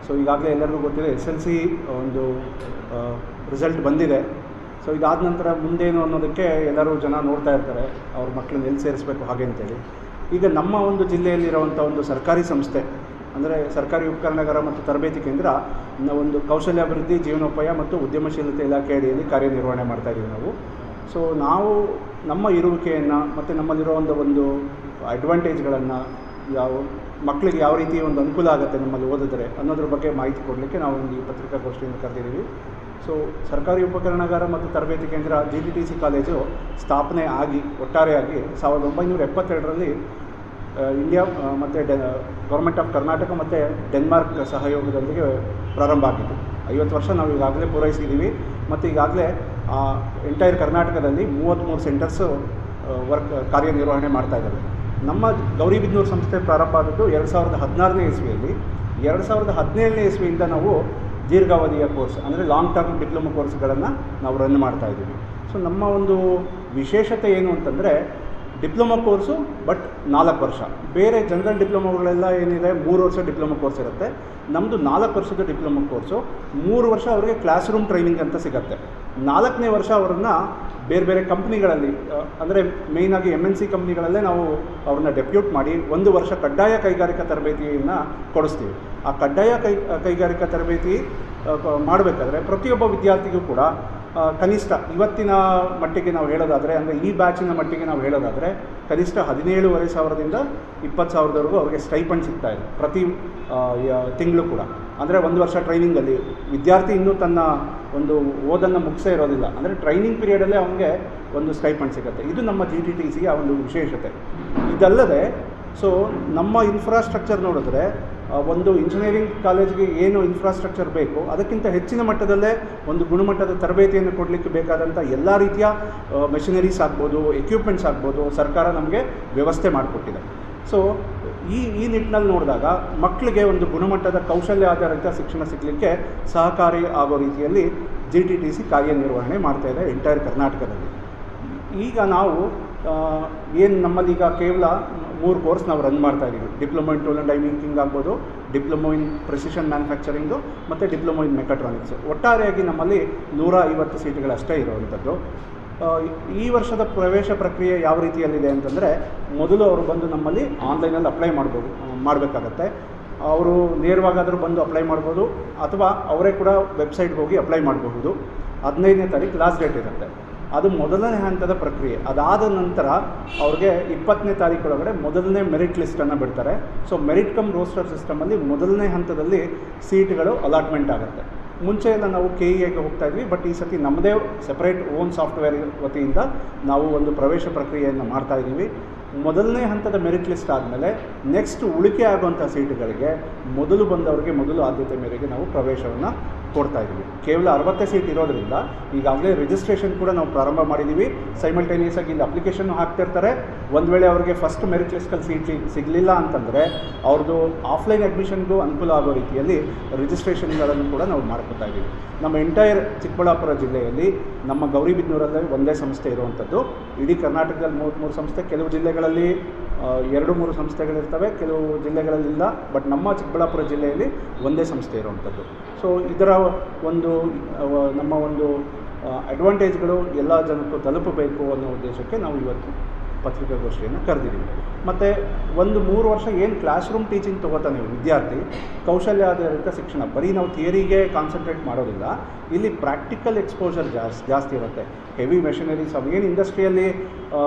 So ಈಗಾಗಲೇ ಎಲ್ಲರಿಗೂ ಗೊತ್ತಿದೆ SLC ಒಂದು ರಿಸಲ್ಟ್ ಬಂದಿದೆ. ಸೊ ಇದಾದ ನಂತರ ಮುಂದೇನು ಅನ್ನೋದಕ್ಕೆ ಎಲ್ಲರೂ ಜನ ನೋಡ್ತಾ ಇರ್ತಾರೆ, ಅವ್ರ ಮಕ್ಕಳನ್ನ ಎಲ್ಲಿ ಸೇರಿಸಬೇಕು ಹಾಗೆ ಅಂತೇಳಿ. ಈಗ ನಮ್ಮ ಒಂದು ಜಿಲ್ಲೆಯಲ್ಲಿರುವಂಥ ಒಂದು ಸರ್ಕಾರಿ ಸಂಸ್ಥೆ ಅಂದರೆ ಸರ್ಕಾರಿ ಉಪಕರಣಾಗಾರ ಮತ್ತು ತರಬೇತಿ ಕೇಂದ್ರ ಒಂದು ಕೌಶಲ್ಯಾಭಿವೃದ್ಧಿ, ಜೀವನೋಪಾಯ ಮತ್ತು ಉದ್ಯಮಶೀಲತೆ ಇಲಾಖೆ ಅಡಿಯಲ್ಲಿ ಕಾರ್ಯನಿರ್ವಹಣೆ ಮಾಡ್ತಾಯಿದ್ದೀವಿ ನಾವು. ಸೊ ನಾವು ನಮ್ಮ ಇರುವಿಕೆಯನ್ನು ಮತ್ತು ನಮ್ಮಲ್ಲಿರೋ ಒಂದು ಅಡ್ವಾಂಟೇಜ್ಗಳನ್ನು, ಮಕ್ಕಳಿಗೆ ಯಾವ ರೀತಿ ಒಂದು ಅನುಕೂಲ ಆಗುತ್ತೆ ನಮ್ಮಲ್ಲಿ ಓದಿದ್ರೆ ಅನ್ನೋದ್ರ ಬಗ್ಗೆ ಮಾಹಿತಿ ಕೊಡಲಿಕ್ಕೆ ನಾವು ಒಂದು ಈ ಪತ್ರಿಕಾಗೋಷ್ಠಿಯನ್ನು ಕರೆದಿದ್ದೀವಿ. ಸೊ ಸರ್ಕಾರಿ ಉಪಕರಣಾಗಾರ ಮತ್ತು ತರಬೇತಿ ಕೇಂದ್ರ GTTC ಕಾಲೇಜು ಸ್ಥಾಪನೆ ಆಗಿ ಒಟ್ಟಾರೆಯಾಗಿ 1972ರಲ್ಲಿ ಇಂಡಿಯಾ ಮತ್ತು ಗೌರ್ಮೆಂಟ್ ಆಫ್ ಕರ್ನಾಟಕ ಮತ್ತು ಡೆನ್ಮಾರ್ಕ್ ಸಹಯೋಗದೊಂದಿಗೆ ಪ್ರಾರಂಭ ಆಗಿದ್ದು 50 ವರ್ಷ ನಾವು ಈಗಾಗಲೇ ಪೂರೈಸಿದ್ದೀವಿ. ಮತ್ತು ಈಗಾಗಲೇ ಎಂಟೈರ್ ಕರ್ನಾಟಕದಲ್ಲಿ 33 ಸೆಂಟರ್ಸು ಕಾರ್ಯನಿರ್ವಹಣೆ ಮಾಡ್ತಾಯಿದ್ದಾವೆ. ನಮ್ಮ ಗೌರಿಬಿದನೂರು ಸಂಸ್ಥೆ ಪ್ರಾರಂಭ ಆದದ್ದು 2016ನೇ ಇಸ್ವಿಯಲ್ಲಿ. 2017ನೇ ಇಸ್ವಿಯಿಂದ ನಾವು ದೀರ್ಘಾವಧಿಯ ಕೋರ್ಸ್ ಅಂದರೆ ಲಾಂಗ್ ಟರ್ಮ್ ಡಿಪ್ಲೊಮಾ ಕೋರ್ಸ್ಗಳನ್ನು ನಾವು ರನ್ ಮಾಡ್ತಾಯಿದ್ದೀವಿ. ಸೊ ನಮ್ಮ ಒಂದು ವಿಶೇಷತೆ ಏನು ಅಂತಂದರೆ ಡಿಪ್ಲೊಮಾ ಕೋರ್ಸು ಬಟ್ 4 ವರ್ಷ. ಬೇರೆ ಜನರಲ್ ಡಿಪ್ಲೊಮಾಗಳೆಲ್ಲ ಏನಿದೆ 3 ವರ್ಷ ಡಿಪ್ಲೊಮಾ ಕೋರ್ಸ್ ಇರುತ್ತೆ. ನಮ್ಮದು 4 ವರ್ಷದ ಡಿಪ್ಲೊಮಾ ಕೋರ್ಸು. 3 ವರ್ಷ ಅವರಿಗೆ ಕ್ಲಾಸ್ ರೂಮ್ ಟ್ರೈನಿಂಗ್ ಅಂತ ಸಿಗುತ್ತೆ. 4ನೇ ವರ್ಷ ಅವರನ್ನು ಬೇರೆ ಬೇರೆ ಕಂಪ್ನಿಗಳಲ್ಲಿ ಅಂದರೆ ಮೇಯ್ನಾಗಿ MNC ಕಂಪ್ನಿಗಳಲ್ಲೇ ನಾವು ಅವ್ರನ್ನ ಡೆಪ್ಯೂಟ್ ಮಾಡಿ 1 ವರ್ಷ ಕಡ್ಡಾಯ ಕೈಗಾರಿಕಾ ತರಬೇತಿಯನ್ನು ಕೊಡಿಸ್ತೀವಿ. ಆ ಕಡ್ಡಾಯ ಕೈಗಾರಿಕಾ ತರಬೇತಿ ಮಾಡಬೇಕಾದ್ರೆ ಪ್ರತಿಯೊಬ್ಬ ವಿದ್ಯಾರ್ಥಿಗೂ ಕೂಡ ಕನಿಷ್ಠ ಇವತ್ತಿನ ಮಟ್ಟಿಗೆ ನಾವು ಹೇಳೋದಾದರೆ, ಅಂದರೆ ಈ ಬ್ಯಾಚಿನ ಮಟ್ಟಿಗೆ ನಾವು ಹೇಳೋದಾದರೆ ಕನಿಷ್ಠ 17,500ದಿಂದ 20,000ವರೆಗೂ ಅವ್ರಿಗೆ ಸ್ಟೈಪಂಡ್ ಸಿಗ್ತಾಯಿದೆ ಪ್ರತಿ ತಿಂಗಳು ಕೂಡ. ಅಂದರೆ 1 ವರ್ಷ ಟ್ರೈನಿಂಗಲ್ಲಿ ವಿದ್ಯಾರ್ಥಿ ಇನ್ನೂ ತನ್ನ ಒಂದು ಓದನ್ನು ಮುಗಿಸೇ ಇರೋದಿಲ್ಲ, ಅಂದರೆ ಟ್ರೈನಿಂಗ್ ಪೀರಿಯಡಲ್ಲೇ ಅವನಿಗೆ ಒಂದು ಸ್ಟೈಪಂಡ್ ಸಿಗುತ್ತೆ. ಇದು ನಮ್ಮ GTTCಯ ಒಂದು ವಿಶೇಷತೆ. ಇದಲ್ಲದೆ ಸೊ ನಮ್ಮ ಇನ್ಫ್ರಾಸ್ಟ್ರಕ್ಚರ್ ನೋಡಿದ್ರೆ ಒಂದು ಇಂಜಿನಿಯರಿಂಗ್ ಕಾಲೇಜಿಗೆ ಏನು ಇನ್ಫ್ರಾಸ್ಟ್ರಕ್ಚರ್ ಬೇಕು ಅದಕ್ಕಿಂತ ಹೆಚ್ಚಿನ ಮಟ್ಟದಲ್ಲೇ ಒಂದು ಗುಣಮಟ್ಟದ ತರಬೇತಿಯನ್ನು ಕೊಡಲಿಕ್ಕೆ ಬೇಕಾದಂಥ ಎಲ್ಲ ರೀತಿಯ ಮೆಷಿನರೀಸ್ ಆಗ್ಬೋದು, ಎಕ್ವಿಪ್ಮೆಂಟ್ಸ್ ಆಗ್ಬೋದು, ಸರ್ಕಾರ ನಮಗೆ ವ್ಯವಸ್ಥೆ ಮಾಡಿಕೊಟ್ಟಿದೆ. ಸೊ ಈ ನಿಟ್ಟಿನಲ್ಲಿ ನೋಡಿದಾಗ ಮಕ್ಕಳಿಗೆ ಒಂದು ಗುಣಮಟ್ಟದ ಕೌಶಲ್ಯ ಆಧಾರಿತ ಶಿಕ್ಷಣ ಸಿಗಲಿಕ್ಕೆ ಸಹಕಾರಿ ಆಗೋ ರೀತಿಯಲ್ಲಿ GTTC ಕಾರ್ಯನಿರ್ವಹಣೆ ಮಾಡ್ತಾಯಿದೆ ಎಂಟೈರ್ ಕರ್ನಾಟಕದಲ್ಲಿ. ಈಗ ನಾವು ಏನು ನಮ್ಮಲ್ಲೀಗ ಕೇವಲ 3 ಕೋರ್ಸ್ ನಾವು ರನ್ ಮಾಡ್ತಾಯಿದ್ದೀವಿ. Diploma in tool and dye making ಆಗ್ಬೋದು, ಡಿಪ್ಲೊಮೊ ಇನ್ ಪ್ರೆಸಿಷನ್ ಮ್ಯಾನುಫ್ಯಾಕ್ಚರಿಂಗು ಮತ್ತು ಡಿಪ್ಲೊಮೊ ಇನ್ ಮೆಕಾಟ್ರಾನಿಕ್ಸು. ಒಟ್ಟಾರೆಯಾಗಿ ನಮ್ಮಲ್ಲಿ 150 ಸೀಟ್ಗಳಷ್ಟೇ ಇರುವಂಥದ್ದು. ಈ ವರ್ಷದ ಪ್ರವೇಶ ಪ್ರಕ್ರಿಯೆ ಯಾವ ರೀತಿಯಲ್ಲಿದೆ ಅಂತಂದರೆ, ಮೊದಲು ಅವರು ಬಂದು ನಮ್ಮಲ್ಲಿ ಆನ್ಲೈನಲ್ಲಿ ಅಪ್ಲೈ ಮಾಡಬೇಕಾಗತ್ತೆ. ಅವರು ನೇರವಾಗಾದರೂ ಬಂದು ಅಪ್ಲೈ ಮಾಡ್ಬೋದು, ಅಥವಾ ಅವರೇ ಕೂಡ ವೆಬ್ಸೈಟ್ಗೆ ಹೋಗಿ ಅಪ್ಲೈ ಮಾಡಬಹುದು. 15ನೇ ತಾರೀಕು ಲಾಸ್ಟ್ ಡೇಟ್ ಇರುತ್ತೆ. ಅದು ಮೊದಲನೇ ಹಂತದ ಪ್ರಕ್ರಿಯೆ. ಅದಾದ ನಂತರ ಅವ್ರಿಗೆ 20ನೇ ತಾರೀಕೊಳಗಡೆ ಮೊದಲನೇ ಮೆರಿಟ್ ಲಿಸ್ಟನ್ನು ಬಿಡ್ತಾರೆ. ಸೊ ಮೆರಿಟ್ ಕಮ್ ರೋಸ್ಟರ್ ಸಿಸ್ಟಮಲ್ಲಿ ಮೊದಲನೇ ಹಂತದಲ್ಲಿ ಸೀಟ್ಗಳು ಅಲಾಟ್ಮೆಂಟ್ ಆಗುತ್ತೆ. ಮುಂಚೆ ಎಲ್ಲ ನಾವು KEAಗೆ ಹೋಗ್ತಾಯಿದ್ವಿ, ಬಟ್ ಈ ಸತಿ ನಮ್ಮದೇ ಸೆಪ್ರೇಟ್ ಓನ್ ಸಾಫ್ಟ್ವೇರ್ ವತಿಯಿಂದ ನಾವು ಒಂದು ಪ್ರವೇಶ ಪ್ರಕ್ರಿಯೆಯನ್ನು ಮಾಡ್ತಾಯಿದ್ದೀವಿ. ಮೊದಲನೇ ಹಂತದ ಮೆರಿಟ್ ಲಿಸ್ಟ್ ಆದಮೇಲೆ ನೆಕ್ಸ್ಟ್ ಉಳಿಕೆ ಆಗುವಂಥ ಸೀಟುಗಳಿಗೆ ಮೊದಲು ಬಂದವರಿಗೆ ಮೊದಲು ಆದ್ಯತೆ ಮೇರೆಗೆ ನಾವು ಪ್ರವೇಶವನ್ನು ಕೊಡ್ತಾಯಿದ್ದೀವಿ. ಕೇವಲ 60 ಸೀಟ್ ಇರೋದರಿಂದ ಈಗಾಗಲೇ ರಿಜಿಸ್ಟ್ರೇಷನ್ ಕೂಡ ನಾವು ಪ್ರಾರಂಭ ಮಾಡಿದ್ದೀವಿ. ಸೈಮಲ್ಟೇನಿಯಸ್ ಆಗಿ ಇಲ್ಲಿ ಅಪ್ಲಿಕೇಶನ್ ಹಾಕ್ತಿರ್ತಾರೆ. ಒಂದು ವೇಳೆ ಅವರಿಗೆ ಫಸ್ಟ್ ಮೆರಿಟ್ ಲಿಸ್ಟಲ್ಲಿ ಸೀಟ್ ಸಿಗಲಿಲ್ಲ ಅಂತಂದರೆ ಅವ್ರದ್ದು ಆಫ್ಲೈನ್ ಅಡ್ಮಿಷನ್ಗೂ ಅನುಕೂಲ ಆಗೋ ರೀತಿಯಲ್ಲಿ ರಿಜಿಸ್ಟ್ರೇಷನ್ಗಳನ್ನು ಕೂಡ ನಾವು ಮಾಡ್ಕೊತಾ ಇದ್ದೀವಿ. ನಮ್ಮ ಎಂಟೈರ್ ಚಿಕ್ಕಬಳ್ಳಾಪುರ ಜಿಲ್ಲೆಯಲ್ಲಿ ನಮ್ಮ ಗೌರಿಬಿದನೂರಲ್ಲೇ ಒಂದೇ ಸಂಸ್ಥೆ ಇರುವಂಥದ್ದು. ಇಡೀ ಕರ್ನಾಟಕದಲ್ಲಿ 33 ಸಂಸ್ಥೆ, ಕೆಲವು ಜಿಲ್ಲೆಗಳಲ್ಲಿ 2-3 ಸಂಸ್ಥೆಗಳಿರ್ತವೆ, ಕೆಲವು ಜಿಲ್ಲೆಗಳಲ್ಲಿಲ್ಲ. ಬಟ್ ನಮ್ಮ ಚಿಕ್ಕಬಳ್ಳಾಪುರ ಜಿಲ್ಲೆಯಲ್ಲಿ ಒಂದೇ ಸಂಸ್ಥೆ ಇರುವಂಥದ್ದು. ಸೊ ಇದರ ಒಂದು ನಮ್ಮ ಒಂದು ಅಡ್ವಾಂಟೇಜ್ಗಳು ಎಲ್ಲ ಜನಕ್ಕೂ ತಲುಪಬೇಕು ಅನ್ನೋ ಉದ್ದೇಶಕ್ಕೆ ನಾವು ಇವತ್ತು ಪತ್ರಿಕಾಗೋಷ್ಠಿಯನ್ನು ಕರೆದಿದ್ದೀವಿ. ಮತ್ತು 3 ವರ್ಷ ಏನು ಕ್ಲಾಸ್ ರೂಮ್ ಟೀಚಿಂಗ್ ತೊಗೋತಾನೆ ವಿದ್ಯಾರ್ಥಿ, ಕೌಶಲ್ಯ ಆಧಾರಿತ ಶಿಕ್ಷಣ, ಬರೀ ನಾವು ಥಿಯರಿಗೆ ಕಾನ್ಸಂಟ್ರೇಟ್ ಮಾಡೋದಿಲ್ಲ. ಇಲ್ಲಿ ಪ್ರಾಕ್ಟಿಕಲ್ ಎಕ್ಸ್ಪೋಜರ್ ಜಾಸ್ತಿ ಇರುತ್ತೆ. ಹೆವಿ ಮೆಷಿನರೀಸ್, ಅವೇನು ಇಂಡಸ್ಟ್ರಿಯಲ್ಲಿ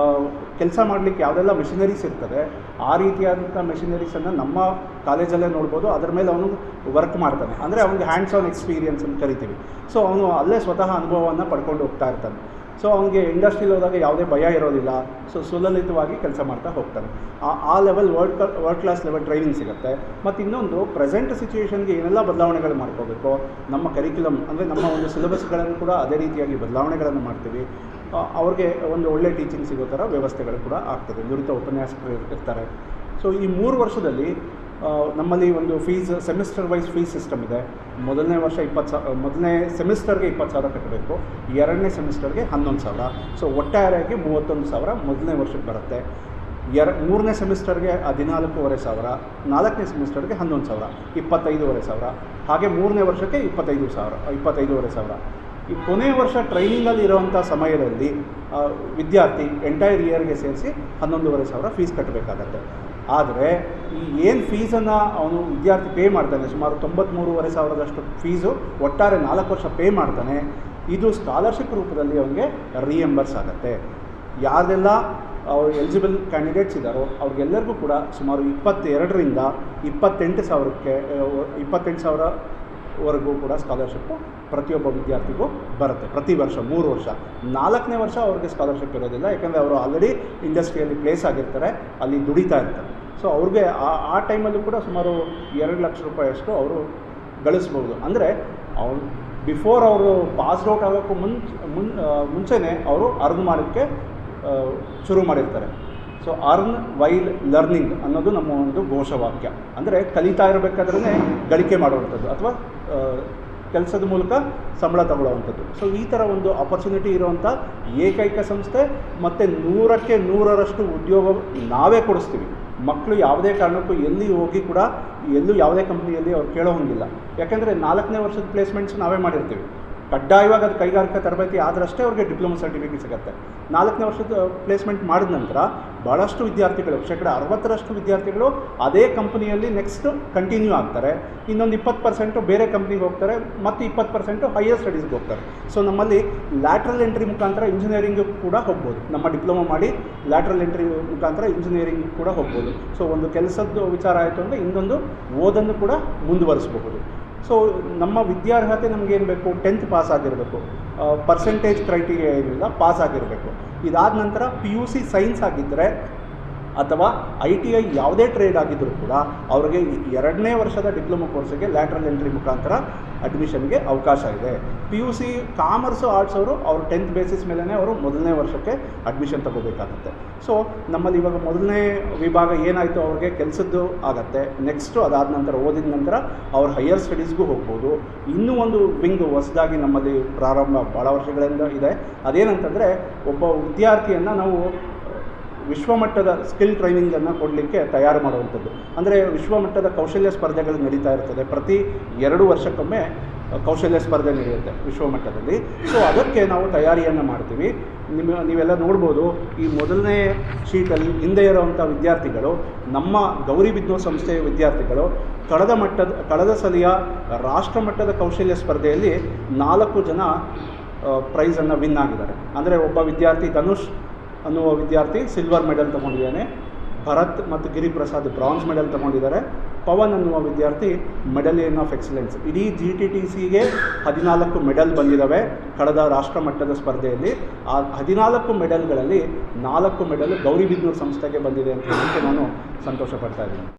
ಕೆಲಸ ಮಾಡಲಿಕ್ಕೆ ಯಾವುದೆಲ್ಲ ಮೆಷಿನರೀಸ್ ಇರ್ತದೆ ಆ ರೀತಿಯಾದಂಥ ಮೆಷಿನರೀಸನ್ನು ನಮ್ಮ ಕಾಲೇಜಲ್ಲೇ ನೋಡ್ಬೋದು. ಅದರ ಮೇಲೆ ಅವನು ವರ್ಕ್ ಮಾಡ್ತಾನೆ, ಅಂದರೆ ಅವನಿಗೆ ಹ್ಯಾಂಡ್ಸ್ ಆನ್ ಎಕ್ಸ್ಪೀರಿಯನ್ಸ್ ಅಂತ ಕರಿತೀವಿ. ಸೊ ಅವನು ಅಲ್ಲೇ ಸ್ವತಃ ಅನುಭವವನ್ನು ಪಡ್ಕೊಂಡು ಹೋಗ್ತಾ ಇರ್ತಾನೆ. ಸೊ ಅವನಿಗೆ ಇಂಡಸ್ಟ್ರಿಯಲ್ಲಿ ಹೋದಾಗ ಯಾವುದೇ ಭಯ ಇರೋದಿಲ್ಲ. ಸೊ ಸುಲಲಿತವಾಗಿ ಕೆಲಸ ಮಾಡ್ತಾ ಹೋಗ್ತಾನೆ. ಆ level world class level training ಸಿಗುತ್ತೆ. ಮತ್ತು ಇನ್ನೊಂದು ಪ್ರೆಸೆಂಟ್ ಸಿಚುವೇಷನ್ಗೆ ಏನೆಲ್ಲ ಬದಲಾವಣೆಗಳು ಮಾಡ್ಕೋಬೇಕು, ನಮ್ಮ ಕರಿಕ್ಯುಲಮ್ ಅಂದರೆ ನಮ್ಮ ಒಂದು ಸಿಲೆಬಸ್ಗಳನ್ನು ಕೂಡ ಅದೇ ರೀತಿಯಾಗಿ ಬದಲಾವಣೆಗಳನ್ನು ಮಾಡ್ತೀವಿ. ಅವ್ರಿಗೆ ಒಂದು ಒಳ್ಳೆ ಟೀಚಿಂಗ್ ಸಿಗೋ ಥರ ವ್ಯವಸ್ಥೆಗಳು ಕೂಡ ಆಗ್ತದೆ. ನುರಿತ ಉಪನ್ಯಾಸಕರು ಇರ್ತಾರೆ. ಸೊ ಈ 3 ವರ್ಷದಲ್ಲಿ ನಮ್ಮಲ್ಲಿ ಒಂದು ಸೆಮಿಸ್ಟರ್ ವೈಸ್ ಫೀಸ್ ಸಿಸ್ಟಮ್ ಇದೆ. ಮೊದಲನೇ ವರ್ಷ ಮೊದಲನೇ ಸೆಮಿಸ್ಟರ್ಗೆ 20,000 ಕಟ್ಟಬೇಕು, 2ನೇ ಸೆಮಿಸ್ಟರ್ಗೆ 11,000. ಸೊ ಒಟ್ಟಾರೆಯಾಗಿ 31,000 ಮೊದಲನೇ ವರ್ಷಕ್ಕೆ ಬರುತ್ತೆ. ಮೂರನೇ ಸೆಮಿಸ್ಟರ್ಗೆ 14,500, 4ನೇ ಸೆಮಿಸ್ಟರ್ಗೆ 11,000, 25,500, ಹಾಗೆ 3ನೇ ವರ್ಷಕ್ಕೆ 25,500. ಈ ಕೊನೆ ವರ್ಷ ಟ್ರೈನಿಂಗಲ್ಲಿ ಇರೋವಂಥ ಸಮಯದಲ್ಲಿ ವಿದ್ಯಾರ್ಥಿ ಎಂಟೈರ್ ಇಯರ್ಗೆ ಸೇರಿಸಿ 11,500 ಫೀಸ್ ಕಟ್ಟಬೇಕಾಗತ್ತೆ. ಆದರೆ ಈ ಏನು ಫೀಸನ್ನು ಅವನು ವಿದ್ಯಾರ್ಥಿ ಪೇ ಮಾಡ್ತಾನೆ, ಸುಮಾರು 93,500 ಫೀಸು ಒಟ್ಟಾರೆ 4 ವರ್ಷ ಪೇ ಮಾಡ್ತಾನೆ, ಇದು ಸ್ಕಾಲರ್ಶಿಪ್ ರೂಪದಲ್ಲಿ ಅವನಿಗೆ ರಿಯಂಬರ್ಸ್ ಆಗುತ್ತೆ. ಯಾರೆಲ್ಲ ಅವ್ರು ಎಲಿಜಿಬಲ್ ಕ್ಯಾಂಡಿಡೇಟ್ಸ್ ಇದ್ದಾರೋ ಅವ್ರಿಗೆಲ್ಲರಿಗೂ ಕೂಡ ಸುಮಾರು 22,000ರಿಂದ 28,000ವರೆಗೂ ಕೂಡ ಸ್ಕಾಲರ್ಶಿಪ್ಪು ಪ್ರತಿಯೊಬ್ಬ ವಿದ್ಯಾರ್ಥಿಗೂ ಬರುತ್ತೆ ಪ್ರತಿ ವರ್ಷ 3 ವರ್ಷ. 4ನೇ ವರ್ಷ ಅವ್ರಿಗೆ ಸ್ಕಾಲರ್ಶಿಪ್ ಇರೋದಿಲ್ಲ, ಯಾಕಂದರೆ ಅವರು ಆಲ್ರೆಡಿ ಇಂಡಸ್ಟ್ರಿಯಲ್ಲಿ ಪ್ಲೇಸ್ ಆಗಿರ್ತಾರೆ, ಅಲ್ಲಿ ದುಡಿತಾ ಇರ್ತಾರೆ. ಸೊ ಅವ್ರಿಗೆ ಆ ಟೈಮಲ್ಲೂ ಕೂಡ ಸುಮಾರು 2 ಲಕ್ಷ ರೂಪಾಯಿಯಷ್ಟು ಅವರು ಗಳಿಸ್ಬೋದು. ಅಂದರೆ ಅವ್ರು ಬಿಫೋರ್ ಅವರು ಪಾಸ್ಡ್ ಔಟ್ ಆಗೋಕ್ಕೂ ಮುಂಚೆನೇ ಅವರು ಅರ್ನ್ ಮಾಡೋಕ್ಕೆ ಶುರು ಮಾಡಿರ್ತಾರೆ. ಸೊ ಅರ್ನ್ ವೈಲ್ ಲರ್ನಿಂಗ್ ಅನ್ನೋದು ನಮ್ಮ ಒಂದು ಘೋಷವಾಕ್ಯ. ಅಂದರೆ ಕಲಿತಾ ಇರಬೇಕಾದ್ರೇ ಗಳಿಕೆ ಮಾಡುವಂಥದ್ದು ಅಥವಾ ಕೆಲಸದ ಮೂಲಕ ಸಂಬಳ ತಗೊಳ್ಳುವಂಥದ್ದು. ಸೊ ಈ ಥರ ಒಂದು ಆಪರ್ಚುನಿಟಿ ಇರುವಂಥ ಏಕೈಕ ಸಂಸ್ಥೆ, ಮತ್ತು 100ಕ್ಕೆ 100ರಷ್ಟು ಉದ್ಯೋಗ ನಾವೇ ಕೊಡಿಸ್ತೀವಿ. ಮಕ್ಕಳು ಯಾವುದೇ ಕಾರಣಕ್ಕೂ ಎಲ್ಲಿ ಹೋಗಿ ಕೂಡ ಎಲ್ಲೂ ಯಾವುದೇ ಕಂಪ್ನಿಯಲ್ಲಿ ಅವ್ರು ಕೇಳೋ ಹಂಗಿಲ್ಲ. ಯಾಕೆಂದರೆ 4ನೇ ವರ್ಷದ ಪ್ಲೇಸ್ಮೆಂಟ್ಸ್ ನಾವೇ ಮಾಡಿರ್ತೀವಿ. ಕಡ್ಡಾಯವಾಗಿ ಅದು ಕೈಗಾರಿಕಾ ತರಬೇತಿ ಆದರಷ್ಟೇ ಅವ್ರಿಗೆ ಡಿಪ್ಲೊಮಾ ಸರ್ಟಿಫಿಕೇಟ್ ಸಿಗುತ್ತೆ. 4ನೇ ವರ್ಷದ ಪ್ಲೇಸ್ಮೆಂಟ್ ಮಾಡಿದ ನಂತರ ಭಾಳಷ್ಟು ವಿದ್ಯಾರ್ಥಿಗಳು, 60% ವಿದ್ಯಾರ್ಥಿಗಳು ಅದೇ ಕಂಪ್ನಿಯಲ್ಲಿ ನೆಕ್ಸ್ಟ್ ಕಂಟಿನ್ಯೂ ಆಗ್ತಾರೆ. ಇನ್ನೊಂದು 20% ಬೇರೆ ಕಂಪ್ನಿಗೆ ಹೋಗ್ತಾರೆ, ಮತ್ತು 20% ಹೈಯರ್ ಸ್ಟಡೀಸ್ಗೆ ಹೋಗ್ತಾರೆ. ಸೊ ನಮ್ಮಲ್ಲಿ ಲ್ಯಾಟ್ರಲ್ ಎಂಟ್ರಿ ಮುಖಾಂತರ ಇಂಜಿನಿಯರಿಂಗ್ ಕೂಡ ಹೋಗ್ಬೋದು. ನಮ್ಮ ಡಿಪ್ಲೊಮಾ ಮಾಡಿ ಲ್ಯಾಟ್ರಲ್ ಎಂಟ್ರಿ ಮುಖಾಂತರ ಇಂಜಿನಿಯರಿಂಗ್ ಕೂಡ ಹೋಗ್ಬೋದು. ಸೊ ಒಂದು ಕೆಲಸದ ವಿಚಾರ ಆಯಿತು ಅಂದರೆ ಇನ್ನೊಂದು ಓದನ್ನು ಕೂಡ ಮುಂದುವರಿಸಬಹುದು. ಸೊ ನಮ್ಮ ವಿದ್ಯಾರ್ಹತೆ ನಮಗೇನು ಬೇಕು, 10th ಪಾಸ್ ಆಗಿರಬೇಕು, ಪರ್ಸೆಂಟೇಜ್ ಕ್ರೈಟೀರಿಯಾ ಏನಿಲ್ಲ, ಪಾಸ್ ಆಗಿರಬೇಕು. ಇದಾದ ನಂತರ PUC ಸೈನ್ಸ್ ಆಗಿದ್ದರೆ ಅಥವಾ ITI ಯಾವುದೇ ಟ್ರೇಡ್ ಆಗಿದ್ದರೂ ಕೂಡ ಅವ್ರಿಗೆ 2ನೇ ವರ್ಷದ ಡಿಪ್ಲೊಮಾ ಕೋರ್ಸಿಗೆ ಲ್ಯಾಟ್ರಲ್ ಎಂಟ್ರಿ ಮುಖಾಂತರ ಅಡ್ಮಿಷನ್ಗೆ ಅವಕಾಶ ಇದೆ. PUC ಕಾಮರ್ಸು ಆರ್ಟ್ಸ್ ಅವ್ರ 10th ಬೇಸಿಸ್ ಮೇಲೇ ಅವರು 1ನೇ ವರ್ಷಕ್ಕೆ ಅಡ್ಮಿಷನ್ ತಗೋಬೇಕಾಗತ್ತೆ. ಸೊ ನಮ್ಮಲ್ಲಿ ಇವಾಗ 1ನೇ ವಿಭಾಗ ಏನಾಯಿತು, ಅವ್ರಿಗೆ ಕೆಲಸದ್ದು ಆಗುತ್ತೆ. ನೆಕ್ಸ್ಟು ಅದಾದ ನಂತರ ಓದಿದ ನಂತರ ಅವ್ರು ಹೈಯರ್ ಸ್ಟಡೀಸ್ಗೂ ಹೋಗ್ಬೋದು. ಇನ್ನೂ ಒಂದು ವಿಂಗ್ ಹೊಸದಾಗಿ ನಮ್ಮಲ್ಲಿ ಪ್ರಾರಂಭ ಭಾಳ ವರ್ಷಗಳಿಂದ ಇದೆ. ಅದೇನಂತಂದರೆ ಒಬ್ಬ ವಿದ್ಯಾರ್ಥಿಯನ್ನು ನಾವು ವಿಶ್ವಮಟ್ಟದ ಸ್ಕಿಲ್ ಟ್ರೈನಿಂಗನ್ನು ಕೊಡಲಿಕ್ಕೆ ತಯಾರು ಮಾಡುವಂಥದ್ದು. ಅಂದರೆ ವಿಶ್ವಮಟ್ಟದ ಕೌಶಲ್ಯ ಸ್ಪರ್ಧೆಗಳು ನಡೀತಾ ಇರ್ತದೆ. ಪ್ರತಿ 2 ವರ್ಷಕ್ಕೊಮ್ಮೆ ಕೌಶಲ್ಯ ಸ್ಪರ್ಧೆ ನಡೆಯುತ್ತೆ ವಿಶ್ವಮಟ್ಟದಲ್ಲಿ. ಸೊ ಅದಕ್ಕೆ ನಾವು ತಯಾರಿಯನ್ನು ಮಾಡ್ತೀವಿ. ನೀವೆಲ್ಲ ನೋಡ್ಬೋದು, ಈ 1ನೇ ಶೀಟಲ್ಲಿ ಹಿಂದೆ ಇರೋವಂಥ ವಿದ್ಯಾರ್ಥಿಗಳು ನಮ್ಮ ಗೌರಿಬಿದನೂರು ಸಂಸ್ಥೆಯ ವಿದ್ಯಾರ್ಥಿಗಳು ಕಳೆದ ಸಲಿಯ ರಾಷ್ಟ್ರಮಟ್ಟದ ಕೌಶಲ್ಯ ಸ್ಪರ್ಧೆಯಲ್ಲಿ 4 ಜನ ಪ್ರೈಸನ್ನು ವಿನ್ ಆಗಿದ್ದಾರೆ. ಅಂದರೆ ಒಬ್ಬ ವಿದ್ಯಾರ್ಥಿ ಧನುಷ್ ಅನ್ನುವ ವಿದ್ಯಾರ್ಥಿ ಸಿಲ್ವರ್ ಮೆಡಲ್ ತೊಗೊಂಡಿದ್ದಾನೆ, ಭರತ್ ಮತ್ತು ಗಿರಿಪ್ರಸಾದ್ ಬ್ರಾಂಜ್ ಮೆಡಲ್ ತೊಗೊಂಡಿದ್ದಾರೆ, ಪವನ್ ಅನ್ನುವ ವಿದ್ಯಾರ್ಥಿ ಮೆಡಲಿಯನ್ ಆಫ್ ಎಕ್ಸಲೆನ್ಸ್. ಇಡೀ GTTCಗೆ 14 ಮೆಡಲ್ ಬಂದಿದ್ದಾವೆ ಕಳೆದ ರಾಷ್ಟ್ರಮಟ್ಟದ ಸ್ಪರ್ಧೆಯಲ್ಲಿ. ಆ 14 ಮೆಡಲ್ಗಳಲ್ಲಿ 4 ಮೆಡಲ್ ಗೌರಿಬಿದನೂರು ಸಂಸ್ಥೆಗೆ ಬಂದಿದೆ ಅಂತ ಹೇಳೋಕ್ಕೆ ನಾನು ಸಂತೋಷ ಪಡ್ತಾ ಇದ್ದೀನಿ.